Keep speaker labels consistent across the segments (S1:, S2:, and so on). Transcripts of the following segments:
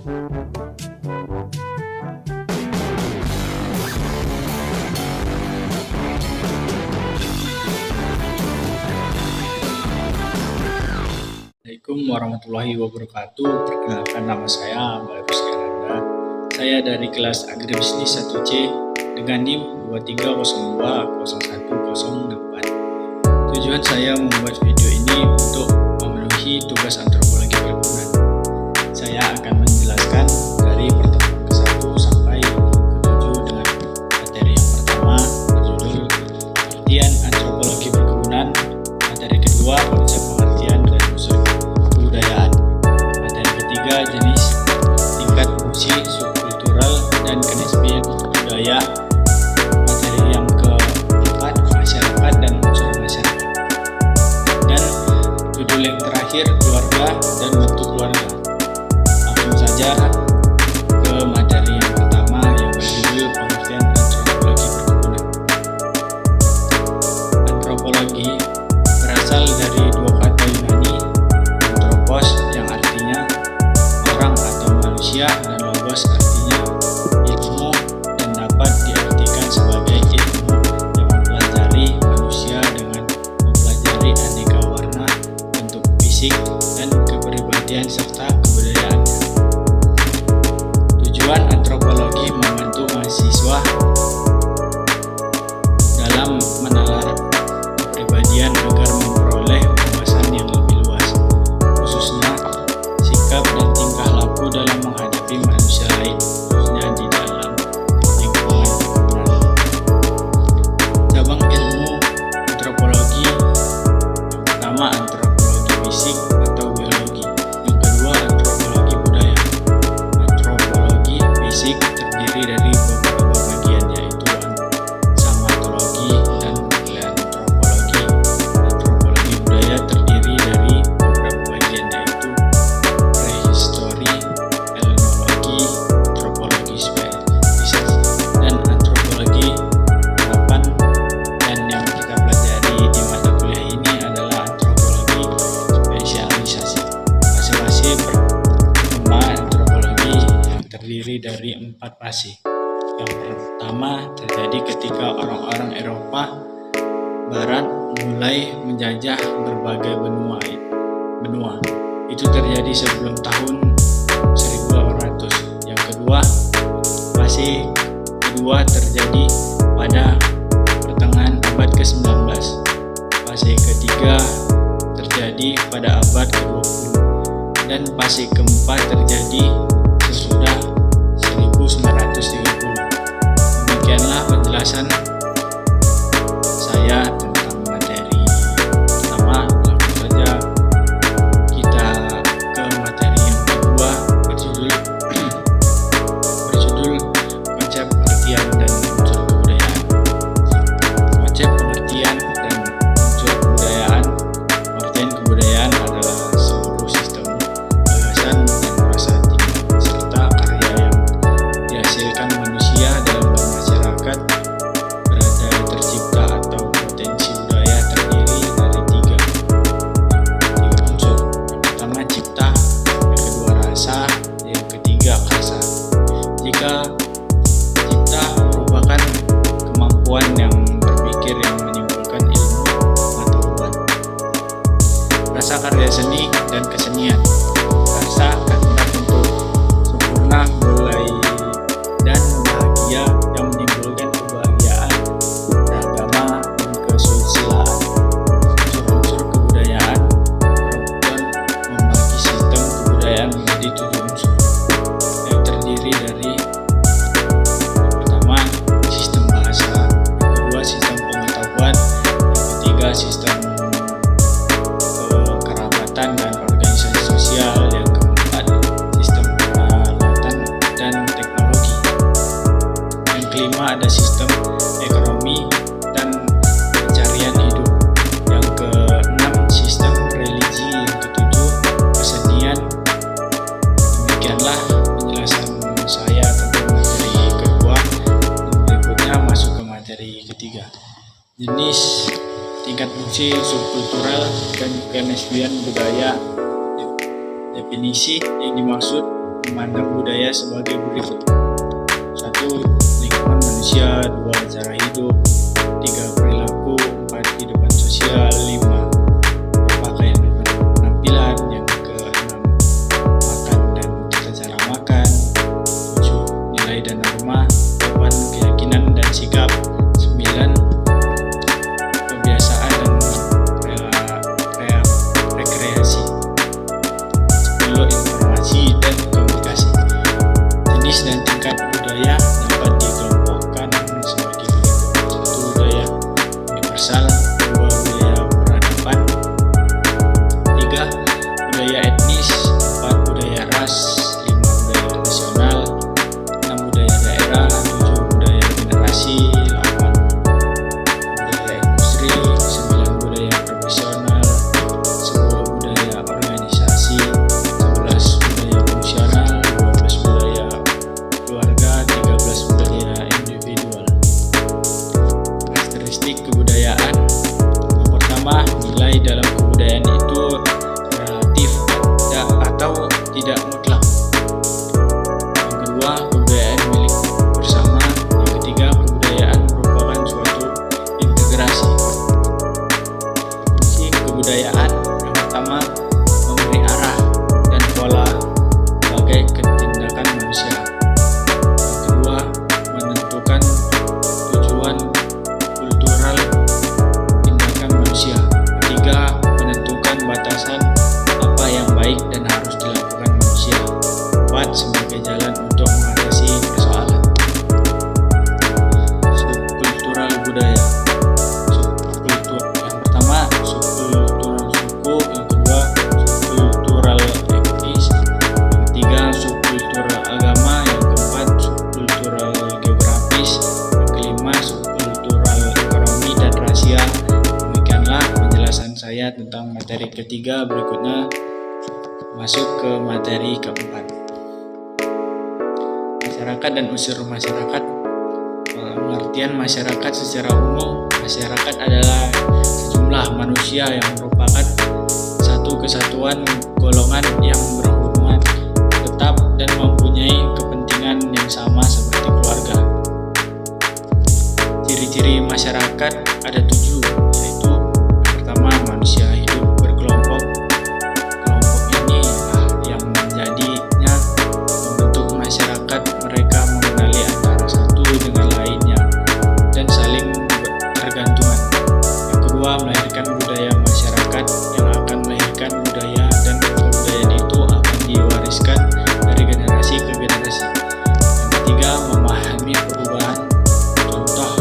S1: Assalamualaikum warahmatullahi wabarakatuh. Perkenalkan, nama saya Mbak Ruskananda. Saya dari kelas Agribisnis 1C dengan NIM 23020108. Tujuan saya membuat video ini untuk memenuhi tugas antropologi perkebunan. Saya akan menjelaskan dari pertemuan ke-1 sampai ke-7 dengan materi yang pertama berjudul pengertian antropologi perkebunan, materi kedua konsep pengertian dan unsur kebudayaan, materi ketiga jenis, tingkat fungsi, subkultural, dan kenisbian budaya, materi yang keempat masyarakat dan unsur masyarakat, dan judul yang terakhir keluarga dan bentuk keluarga. Langsung saja ke materi yang pertama yang berjudul pengertian antropologi perkebunan. Antropologi berasal dari dua kata Yunani, anthropos yang artinya orang atau manusia, dan logos artinya ilmu, dan dapat diartikan sebagai ilmu yang mempelajari manusia dengan mempelajari aneka warna, bentuk fisik, dan kepribadian serta kebudayaannya. Tujuan antropologi membantu mahasiswa dalam menalar kepribadian agar memperoleh wawasan yang lebih luas, khususnya sikap dan tingkah laku dalam menghadapi manusia lain, khususnya di dalam lingkungan perkebunan. Cabang ilmu antropologi yang pertama antropologi fisik atau biologi, yang kedua antropologi budaya. Antropologi fisik terdiri dari beberapa bagian, yaitu samatologi dan paleontologi. Antropologi budaya terdiri dari beberapa bagian, yaitu prehistori, etnologi, antropologi spesies, dan antropologi harapan. Dan yang kita pelajari di mata kuliah ini adalah antropologi spesialisasi. Fase-fase perkembangan antropologi yang terdiri dari 4 fase. Yang pertama terjadi ketika orang-orang Eropa Barat mulai menjajah berbagai benua. Itu terjadi sebelum tahun 1800. Yang kedua, fase kedua terjadi pada pertengahan abad ke-19. Fase ketiga terjadi pada abad ke-20. Dan fase keempat terjadi sesudah 1930. Demikianlah penjelasan saya tentang materi pertama. Langsung saja kita ke materi yang kedua berjudul konsep pengertian dan unsur kebudayaan. Konsep pengertian dan unsur kebudayaan. Pengertian kebudayaan adalah seluruh sistem gagasan dan rasa tinggal serta karya yang dihasilkan manusia dalam bermasyarakat, beradab, tercipta, atau potensi budaya terdiri dari tiga unsur. Yang pertama cipta, yang kedua rasa, yang ketiga kasa. Jika cipta merupakan kemampuan yang berpikir yang menimbulkan ilmu pengetahuan. Rasa karya seni dan kesenian. Rasa kehendak untuk sempurna, mulai dan bahagia yang menimbulkan kebahagiaan, beragama, dan kesusilaan. Unsur-unsur kebudayaan. Perempuan membagi sistem kebudayaan menjadi 7 unsur yang terdiri dari yang pertama sistem bahasa, yang kedua sistem pengetahuan, yang ketiga sistem kekerabatan dan organisasi sosial, yang keempat sistem peralatan dan teknologi, yang kelima ada sistem ekonomi dan pencarian hidup, yang keenam sistem religi, yang ketujuh kesenian. Demikianlah penjelasan saya tentang materi kedua. Berikutnya masuk ke materi ketiga, jenis, tingkat fungsi, subkultural, dan kenisbian budaya. Definisi yang dimaksud memandang budaya sebagai berikut. 1. Lingkungan manusia. 2. Cara hidup. 3. Perilaku. 4. Kehidupan sosial. 5. Berpakaian dan penampilan. Yang ke-6 makan dan tata cara makan. 7. Nilai dan norma. 8. Keyakinan dan sikap. 9. Kebiasaan dan rekreasi. 10. Informasi dan komunikasi. Jenis dan tingkat budaya dapat dikelompokkan sebagai berikut. 1. Budaya universal. 2. Budaya peradaban. 3. Budaya etnis. 4. Budaya ras. 5. Budaya nasional. 6. Budaya daerah. 7. Budaya generasi. 8. Budaya industri. 9. Budaya profesional. 10. Budaya organisasi. 11. Budaya fungsional. 12. Budaya keluarga. 13. Budaya individual. Karakteristik kebudayaan. Yang pertama, nilai dalam kebudayaan itu relatif atau tidak mutlak. Yang kedua, kebudayaan milik bersama. Yang ketiga, kebudayaan merupakan suatu integrasi. Fungsi kebudayaan. Yang pertama, memberi arah dan pola sebagai tindakan manusia. Yang kedua, menentukan tujuan kultural tindakan manusia. Ketiga, menentukan batasan apa yang baik dan harus dilakukan manusia. 4. Sebagai jalan untuk mengatasi persoalan. Subkultural budaya. Subkultur. Yang pertama, subkultural suku. Yang kedua, subkultural etnis. Yang ketiga, subkultural agama. Yang keempat, subkultural geografis. Yang kelima, subkultural ekonomi dan rasial. Demikianlah penjelasan saya tentang materi ketiga. Berikutnya masuk ke materi keempat. Masyarakat dan unsur masyarakat. Pengertian masyarakat secara umum. Masyarakat adalah sejumlah manusia yang merupakan satu kesatuan golongan yang berhubungan tetap dan mempunyai kepentingan yang sama seperti keluarga. Ciri-ciri masyarakat ada 7, yaitu yang pertama, manusia hidup berkelompok. Kelompok ini yang menjadinya membentuk masyarakat. Mereka mengenali antara satu dengan lainnya dan saling bergantungan. Yang kedua, melahirkan budaya masyarakat yang akan melahirkan budaya, dan kebudayaan itu akan diwariskan dari generasi ke generasi. Yang ketiga, memahami perubahan. Contoh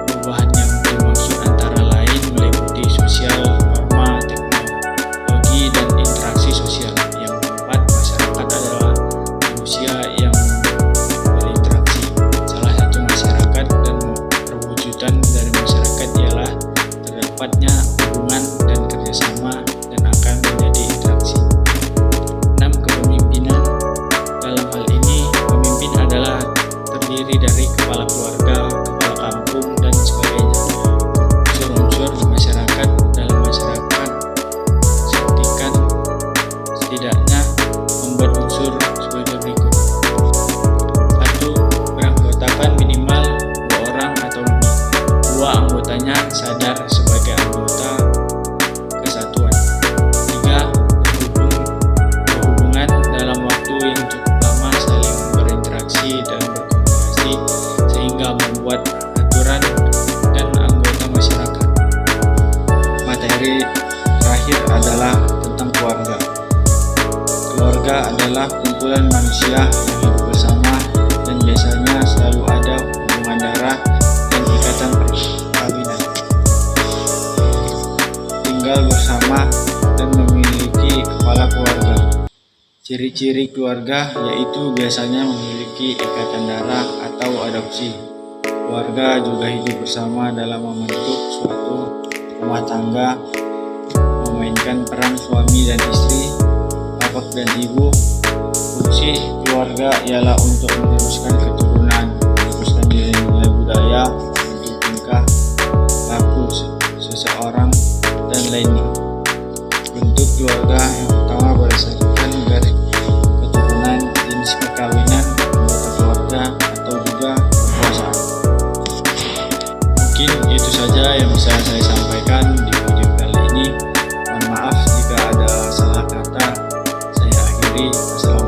S1: perubahan yang dimaksud antara lain meliputi sosial, norma, teknologi, dan interaksi sosial. Yang keempat, masyarakat adalah manusia yang berinteraksi. Salah satu masyarakat dan perwujudan dari masyarakat ialah terdapatnya hubungan dan kerjasama dan akan menjadi interaksi. 6. Kepemimpinan. Dalam hal ini, pemimpin adalah terdiri dari kepala keluarga, kepala kampung, dan sebagainya. Unsur-unsur masyarakat dalam masyarakat setidaknya membuat unsur sebagai berikut. 1. Beranggotakan minimal 2 orang atau lebih. 2. Anggotanya sadar sebagai anggota kesatuan. 3. Berhubungan dalam waktu yang cukup lama, saling berinteraksi dan berkomunikasi sehingga membuat aturan dan anggota masyarakat. Materi terakhir adalah tentang keluarga. Keluarga adalah kumpulan manusia yang hidup bersama dan biasanya selalu ada hubungan darah dan ikatan perkawinan. Tinggal bersama dan memiliki kepala keluarga. Ciri-ciri keluarga yaitu biasanya memiliki ikatan darah atau adopsi. Keluarga juga hidup bersama dalam membentuk suatu rumah tangga, memainkan peran suami dan istri, bapak dan ibu. Fungsi keluarga ialah untuk meneruskan keturunan, meneruskan nilai-nilai budaya, bentuk tingkah laku seseorang, dan lainnya. Bentuk keluarga yang pertama berdasarkan garis keturunan akhiri. Assalamualaikum.